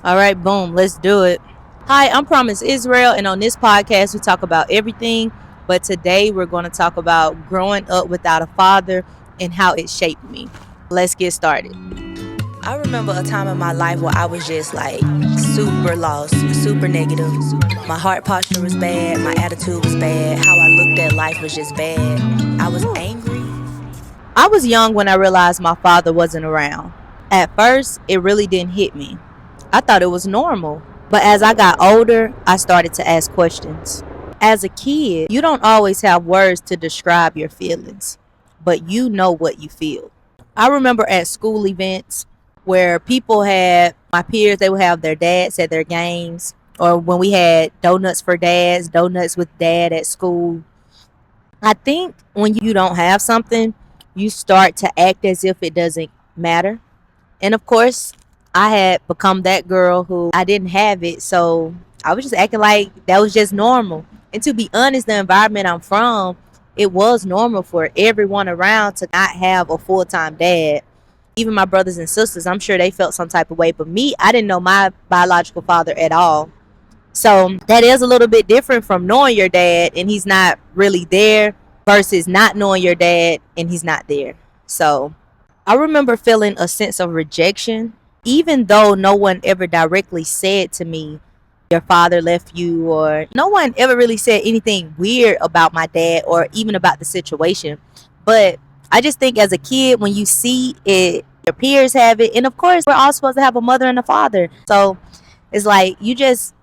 All right, boom, let's do it. Hi, I'm Promise Israel, and on this podcast, we talk about everything. But today, we're going to talk about growing up without a father and how it shaped me. Let's get started. I remember a time in my life where I was just like super lost, super negative. My heart posture was bad, my attitude was bad, how I looked at life was just bad. I was angry. I was young when I realized my father wasn't around. At first, it really didn't hit me. I thought it was normal. But as I got older, I started to ask questions. As a kid, you don't always have words to describe your feelings, but you know what you feel. I remember at school events where people had my peers, they would have their dads at their games, or when we had donuts for dads, donuts with dad at school. I think when you don't have something, you start to act as if it doesn't matter. And of course, I had become that girl who I didn't have it. So I was just acting like that was just normal. And to be honest, the environment I'm from, it was normal for everyone around to not have a full time dad. Even my brothers and sisters, I'm sure they felt some type of way. But me, I didn't know my biological father at all. So that is a little bit different from knowing your dad and he's not really there versus not knowing your dad and he's not there. So I remember feeling a sense of rejection, even though no one ever directly said to me, your father left you, or no one ever really said anything weird about my dad or even about the situation. But I just think as a kid, when you see it, your peers have it, and of course, we're all supposed to have a mother and a father. So it's like you just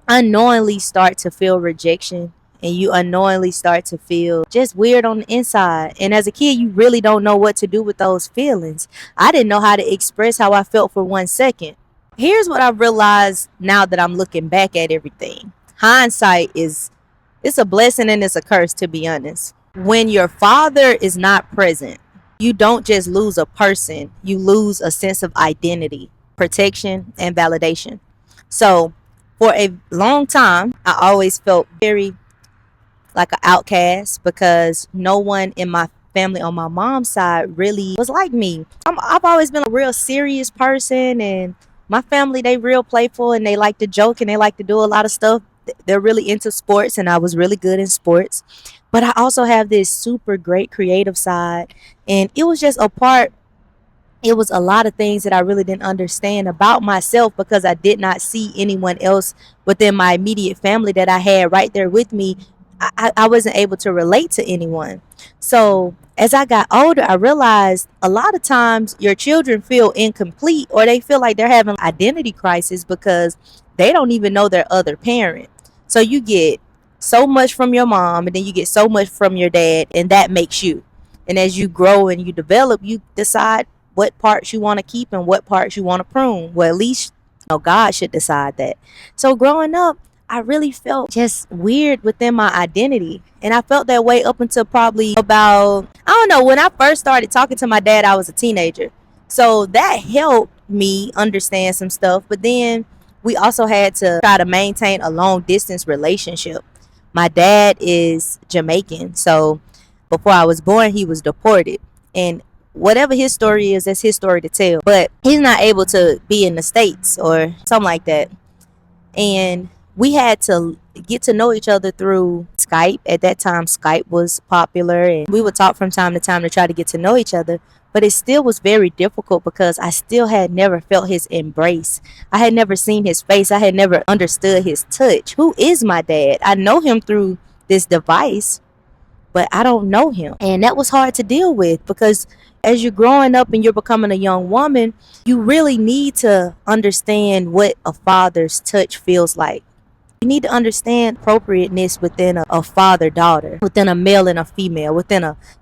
unknowingly start to feel rejection and you unknowingly start to feel just weird on the inside. And as a kid, you really don't know what to do with those feelings. I didn't know how to express how I felt for 1 second. Here's what I realized now that I'm looking back at everything. Hindsight is it's a blessing and it's a curse, to be honest. When your father is not present, you don't just lose a person, you lose a sense of identity, protection, and validation. So for a long time, I always felt very like an outcast because no one in my family on my mom's side really was like me. I've always been a real serious person, and my family, they real playful and they like to joke and they like to do a lot of stuff. They're really into sports, and I was really good in sports. But I also have this super great creative side, and it was just a part, it was a lot of things that I really didn't understand about myself because I did not see anyone else within my immediate family that I had right there with me. I wasn't able to relate to anyone. So as I got older, I realized a lot of times your children feel incomplete or they feel like they're having identity crisis because they don't even know their other parent. So you get so much from your mom and then you get so much from your dad, and that makes you. And as you grow and you develop, you decide what parts you want to keep and what parts you want to prune. Well, at least God should decide that. So growing up, I really felt just weird within my identity. And I felt that way up until probably about, I don't know, when I first started talking to my dad, I was a teenager. So that helped me understand some stuff. But then we also had to try to maintain a long distance relationship. My dad is Jamaican. So before I was born, he was deported. And whatever his story is, that's his story to tell. But he's not able to be in the States or something like that. And we had to get to know each other through Skype. At that time, Skype was popular, and we would talk from time to time to try to get to know each other. But it still was very difficult because I still had never felt his embrace. I had never seen his face. I had never understood his touch. Who is my dad? I know him through this device, but I don't know him. And that was hard to deal with because as you're growing up and you're becoming a young woman, you really need to understand what a father's touch feels like. You need to understand appropriateness within a father daughter, within a male and a female,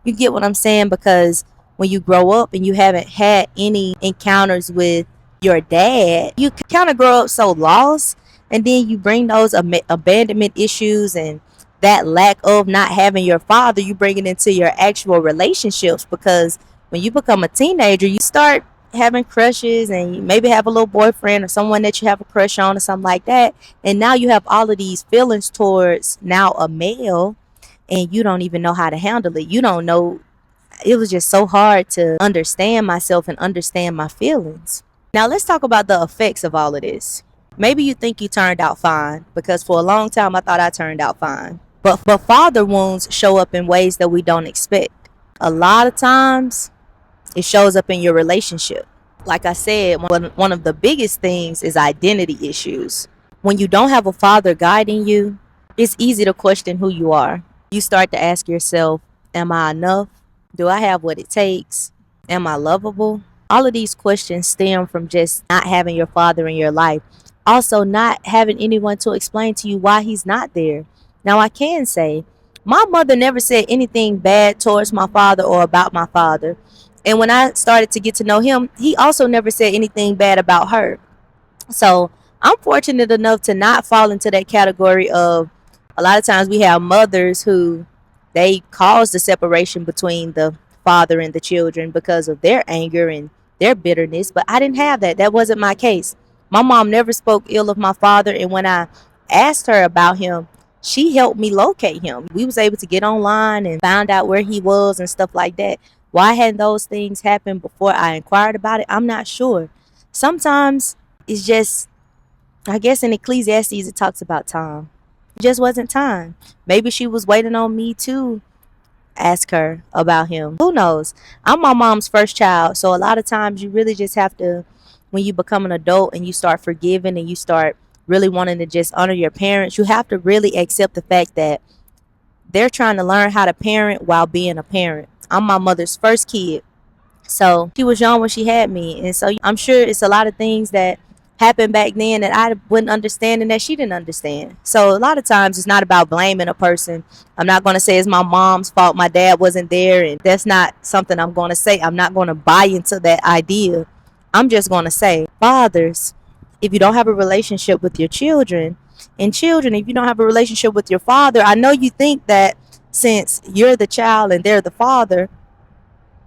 you get what I'm saying? Because when you grow up and you haven't had any encounters with your dad, you kind of grow up so lost. And then you bring those abandonment issues and that lack of not having your father, you bring it into your actual relationships because when you become a teenager, you start having crushes and you maybe have a little boyfriend or someone that you have a crush on or something like that. And now you have all of these feelings towards now a male and you don't even know how to handle it. You don't know. It was just so hard to understand myself and understand my feelings. Now let's talk about the effects of all of this. Maybe you think you turned out fine, because for a long time I thought I turned out fine. But father wounds show up in ways that we don't expect. A lot of times it shows up in your relationship. Like I said, one of the biggest things is identity issues. When you don't have a father guiding you, it's easy to question who you are. You start to ask yourself, am I enough? Do I have what it takes? Am I lovable? All of these questions stem from just not having your father in your life. Also, not having anyone to explain to you why he's not there. Now, I can say, my mother never said anything bad towards my father or about my father. And when I started to get to know him, he also never said anything bad about her. So I'm fortunate enough to not fall into that category of, a lot of times we have mothers who they cause the separation between the father and the children because of their anger and their bitterness. But I didn't have that. That wasn't my case. My mom never spoke ill of my father, and when I asked her about him, she helped me locate him. We was able to get online and found out where he was and stuff like that. Why hadn't those things happened before I inquired about it? I'm not sure. Sometimes it's just, I guess in Ecclesiastes it talks about time. It just wasn't time. Maybe she was waiting on me to ask her about him. Who knows? I'm my mom's first child, so a lot of times you really just have to, when you become an adult and you start forgiving and you start really wanting to just honor your parents, you have to really accept the fact that they're trying to learn how to parent while being a parent. I'm my mother's first kid. So she was young when she had me. And so I'm sure it's a lot of things that happened back then that I wouldn't understand and that she didn't understand. So a lot of times it's not about blaming a person. I'm not going to say it's my mom's fault my dad wasn't there. And that's not something I'm going to say. I'm not going to buy into that idea. I'm just going to say, fathers, if you don't have a relationship with your children, and children, if you don't have a relationship with your father, I know you think that since you're the child and they're the father,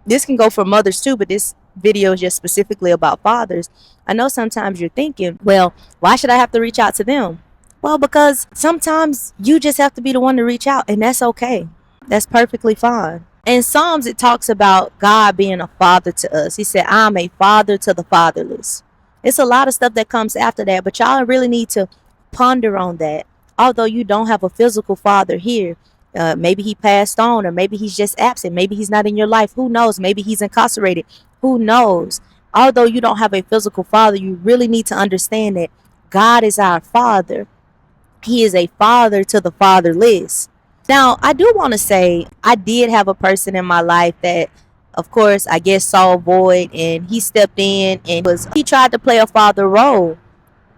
this can go for mothers too, but this video is just specifically about fathers. I know sometimes you're thinking, well, why should I have to reach out to them? Well, because sometimes you just have to be the one to reach out, and that's okay. That's perfectly fine. In Psalms, it talks about God being a father to us. He said, I'm a father to the fatherless. It's a lot of stuff that comes after that, but y'all really need to ponder on that. Although you don't have a physical father here, maybe he passed on, or maybe he's just absent. Maybe he's not in your life. Who knows? Maybe he's incarcerated. Who knows? Although you don't have a physical father, you really need to understand that God is our father. He is a father to the fatherless. Now, I do want to say I did have a person in my life that, of course, I guess saw a void, and he stepped in and he tried to play a father role.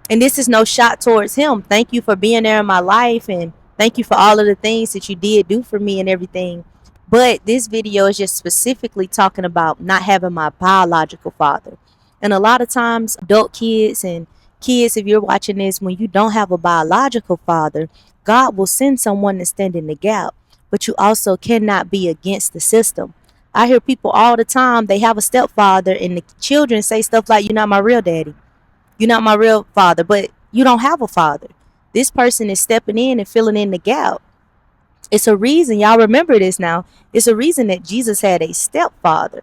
And this is no shot towards him. Thank you for being there in my life, and thank you for all of the things that you did do for me and everything. But this video is just specifically talking about not having my biological father. And a lot of times, adult kids and kids, if you're watching this, when you don't have a biological father, God will send someone to stand in the gap. But you also cannot be against the system. I hear people all the time, they have a stepfather, and the children say stuff like, you're not my real daddy. You're not my real father, but you don't have a father. This person is stepping in and filling in the gap. It's a reason, y'all remember this now. It's a reason that Jesus had a stepfather.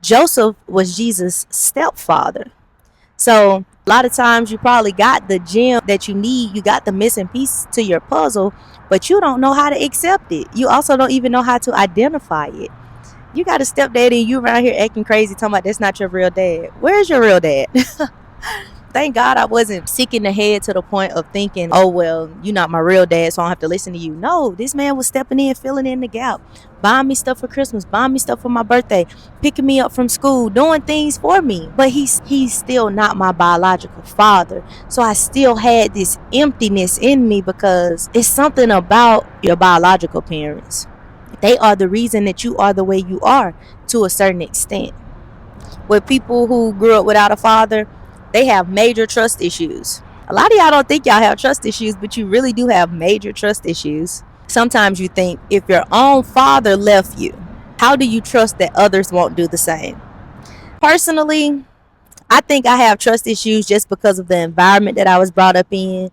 Joseph was Jesus' stepfather. So a lot of times you probably got the gem that you need. You got the missing piece to your puzzle, but you don't know how to accept it. You also don't even know how to identify it. You got a stepdaddy and you around here acting crazy talking about that's not your real dad. Where's your real dad? Thank God I wasn't sick in the head to the point of thinking, oh, well, you're not my real dad, so I don't have to listen to you. No, this man was stepping in, filling in the gap, buying me stuff for Christmas, buying me stuff for my birthday, picking me up from school, doing things for me. But he's still not my biological father. So I still had this emptiness in me because it's something about your biological parents. They are the reason that you are the way you are to a certain extent. With people who grew up without a father, they have major trust issues. A lot of y'all don't think y'all have trust issues, but you really do have major trust issues. Sometimes you think, if your own father left you, how do you trust that others won't do the same? Personally, I think I have trust issues just because of the environment that I was brought up in.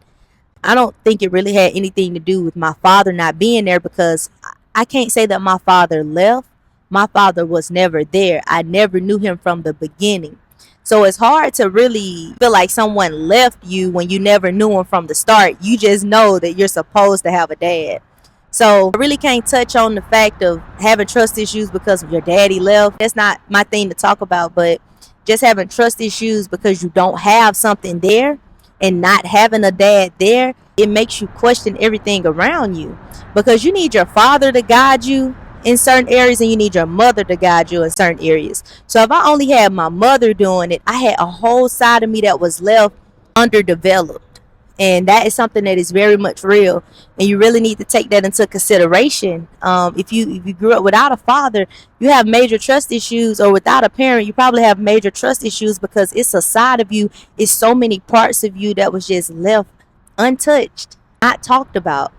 I don't think it really had anything to do with my father not being there, because I can't say that my father left. My father was never there. I never knew him from the beginning. So it's hard to really feel like someone left you when you never knew them from the start. You just know that you're supposed to have a dad. So I really can't touch on the fact of having trust issues because your daddy left. That's not my thing to talk about, but just having trust issues because you don't have something there and not having a dad there, it makes you question everything around you because you need your father to guide you in certain areas and you need your mother to guide you in certain areas. So if I only had my mother doing it, I had a whole side of me that was left underdeveloped. And that is something that is very much real, and you really need to take that into consideration. If you grew up without a father, you have major trust issues, or without a parent, you probably have major trust issues because it's a side of you, it's so many parts of you that was just left untouched, not talked about.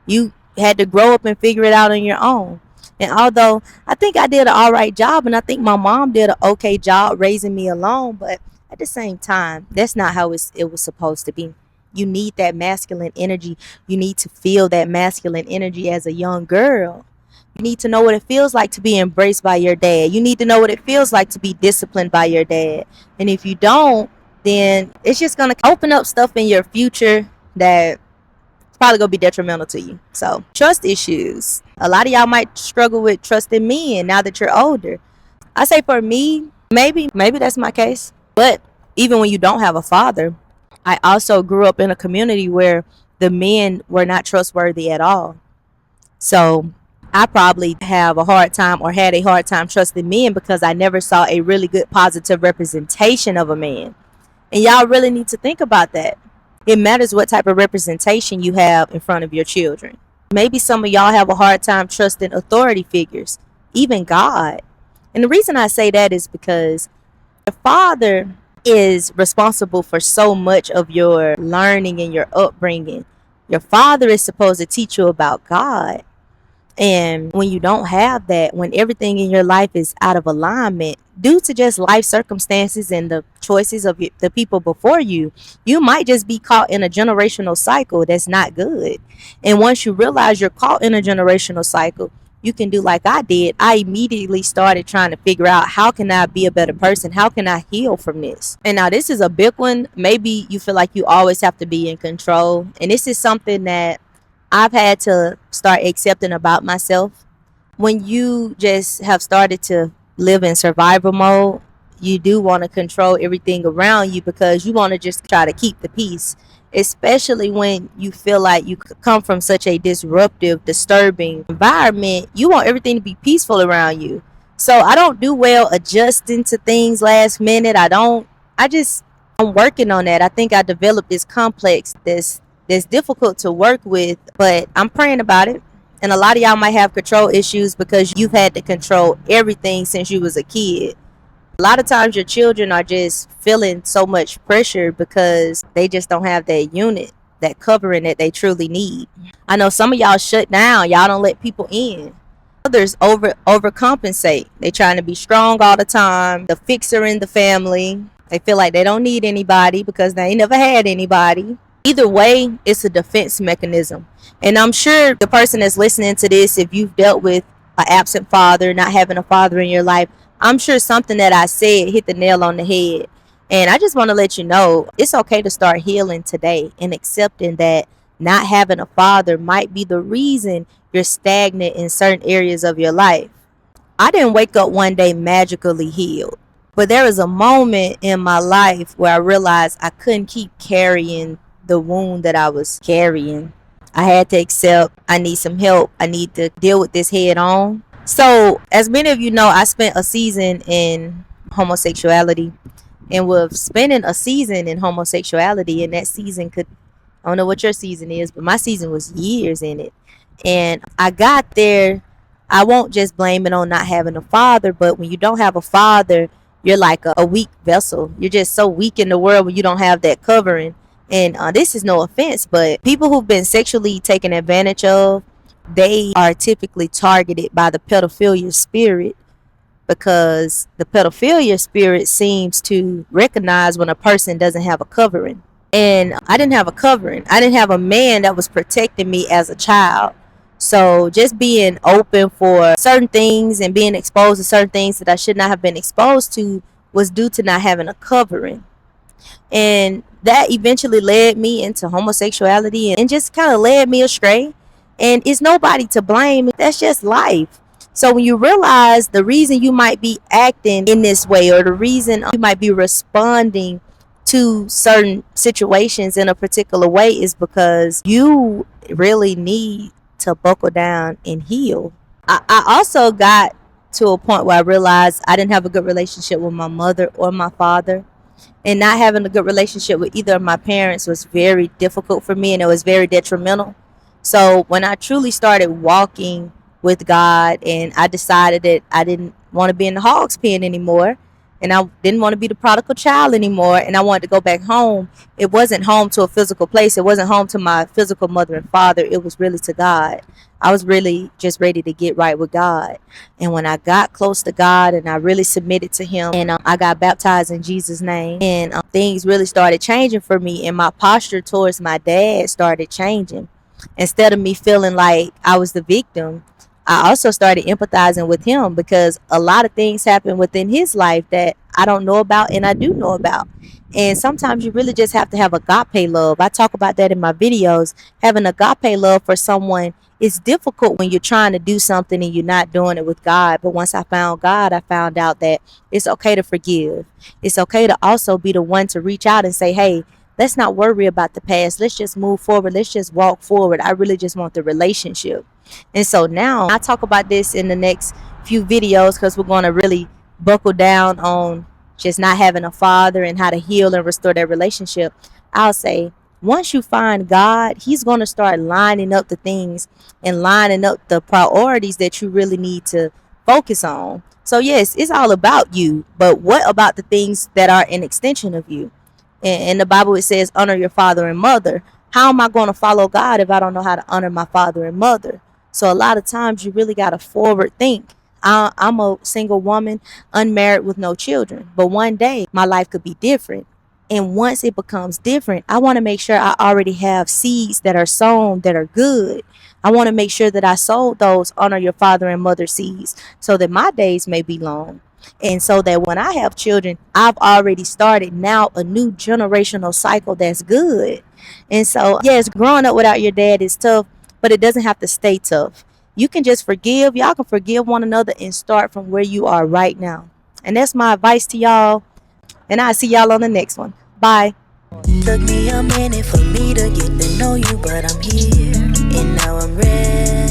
You had to grow up and figure it out on your own. And although I think I did an all right job, and I think my mom did an okay job raising me alone, but at the same time, that's not how it was supposed to be. You need that masculine energy. You need to feel that masculine energy as a young girl. You need to know what it feels like to be embraced by your dad. You need to know what it feels like to be disciplined by your dad. And if you don't, then it's just going to open up stuff in your future that probably gonna be detrimental to you. So trust issues. A lot of y'all might struggle with trusting men now that you're older. I say for me, maybe that's my case. But even when you don't have a father, I also grew up in a community where the men were not trustworthy at all. So I probably have a hard time or had a hard time trusting men because I never saw a really good positive representation of a man. And y'all really need to think about that. It matters what type of representation you have in front of your children. Maybe some of y'all have a hard time trusting authority figures, even God. And the reason I say that is because your father is responsible for so much of your learning and your upbringing. Your father is supposed to teach you about God. And when you don't have that, when everything in your life is out of alignment due to just life circumstances and the choices of the people before you, you might just be caught in a generational cycle that's not good. And once you realize you're caught in a generational cycle, you can do like I did. I immediately started trying to figure out, how can I be a better person? How can I heal from this? And now this is a big one. Maybe you feel like you always have to be in control. And this is something that I've had to start accepting about myself. When you just have started to live in survival mode, you do want to control everything around you because you want to just try to keep the peace, especially when you feel like you come from such a disruptive, disturbing environment. You want everything to be peaceful around you. So I don't do well adjusting to things last minute. I'm working on that. I think I developed this complex, that's difficult to work with, but I'm praying about it. And a lot of y'all might have control issues because you've had to control everything since you was a kid. A lot of times your children are just feeling so much pressure because they just don't have that unit, that covering that they truly need. I know some of y'all shut down. Y'all don't let people in. Others overcompensate. They trying to be strong all the time, the fixer in the family. They feel like they don't need anybody because they ain't never had anybody. Either way, it's a defense mechanism. And I'm sure the person that's listening to this, if you've dealt with an absent father, not having a father in your life, I'm sure something that I said hit the nail on the head. And I just want to let you know, it's okay to start healing today and accepting that not having a father might be the reason you're stagnant in certain areas of your life. I didn't wake up one day magically healed, but there was a moment in my life where I realized I couldn't keep carrying the wound that I was carrying. I had to accept I need some help. I need to deal with this head on. So, as many of you know, I spent a season in homosexuality. And with spending a season in homosexuality, and that season could, I don't know what your season is, but my season was years in it. And I got there, I won't just blame it on not having a father, but when you don't have a father, you're like a weak vessel. You're just so weak in the world when you don't have that covering. And this is no offense, but people who've been sexually taken advantage of, they are typically targeted by the pedophilia spirit, because the pedophilia spirit seems to recognize when a person doesn't have a covering. And I didn't have a covering. I didn't have a man that was protecting me as a child. So just being open for certain things and being exposed to certain things that I should not have been exposed to was due to not having a covering. And that eventually led me into homosexuality and just kind of led me astray. And it's nobody to blame. That's just life. So when you realize the reason you might be acting in this way, or the reason you might be responding to certain situations in a particular way, is because you really need to buckle down and heal. I also got to a point where I realized I didn't have a good relationship with my mother or my father, and not having a good relationship with either of my parents was very difficult for me, and it was very detrimental. So when I truly started walking with God, and I decided that I didn't want to be in the hog's pen anymore, and I didn't want to be the prodigal child anymore, and I wanted to go back home, it wasn't home to a physical place. It wasn't home to my physical mother and father. It was really to God. I was really just ready to get right with God. And when I got close to God and I really submitted to Him, and I got baptized in Jesus' name, and things really started changing for me, and my posture towards my dad started changing. Instead of me feeling like I was the victim, I also started empathizing with him, because a lot of things happen within his life that I don't know about and I do know about. And sometimes you really just have to have agape love. I talk about that in my videos. Having agape love for someone is difficult when you're trying to do something and you're not doing it with God. But once I found God, I found out that it's okay to forgive. It's okay to also be the one to reach out and say, hey, let's not worry about the past. Let's just move forward. Let's just walk forward. I really just want the relationship. And so now I talk about this in the next few videos, because we're going to really buckle down on just not having a father and how to heal and restore that relationship. I'll say, once you find God, He's going to start lining up the things and lining up the priorities that you really need to focus on. So yes, it's all about you, but what about the things that are an extension of you? In the Bible, it says, honor your father and mother. How am I going to follow God if I don't know how to honor my father and mother? So a lot of times you really got to forward think. I'm a single woman, unmarried with no children. But one day my life could be different. And once it becomes different, I want to make sure I already have seeds that are sown that are good. I want to make sure that I sowed those honor your father and mother seeds, so that my days may be long. And so that when I have children, I've already started now a new generational cycle that's good. And so, yes, growing up without your dad is tough, but it doesn't have to stay tough. You can just forgive. Y'all can forgive one another and start from where you are right now. And that's my advice to y'all. And I'll see y'all on the next one. Bye. Took me a minute for me to get to know you, but I'm here, and now I'm ready.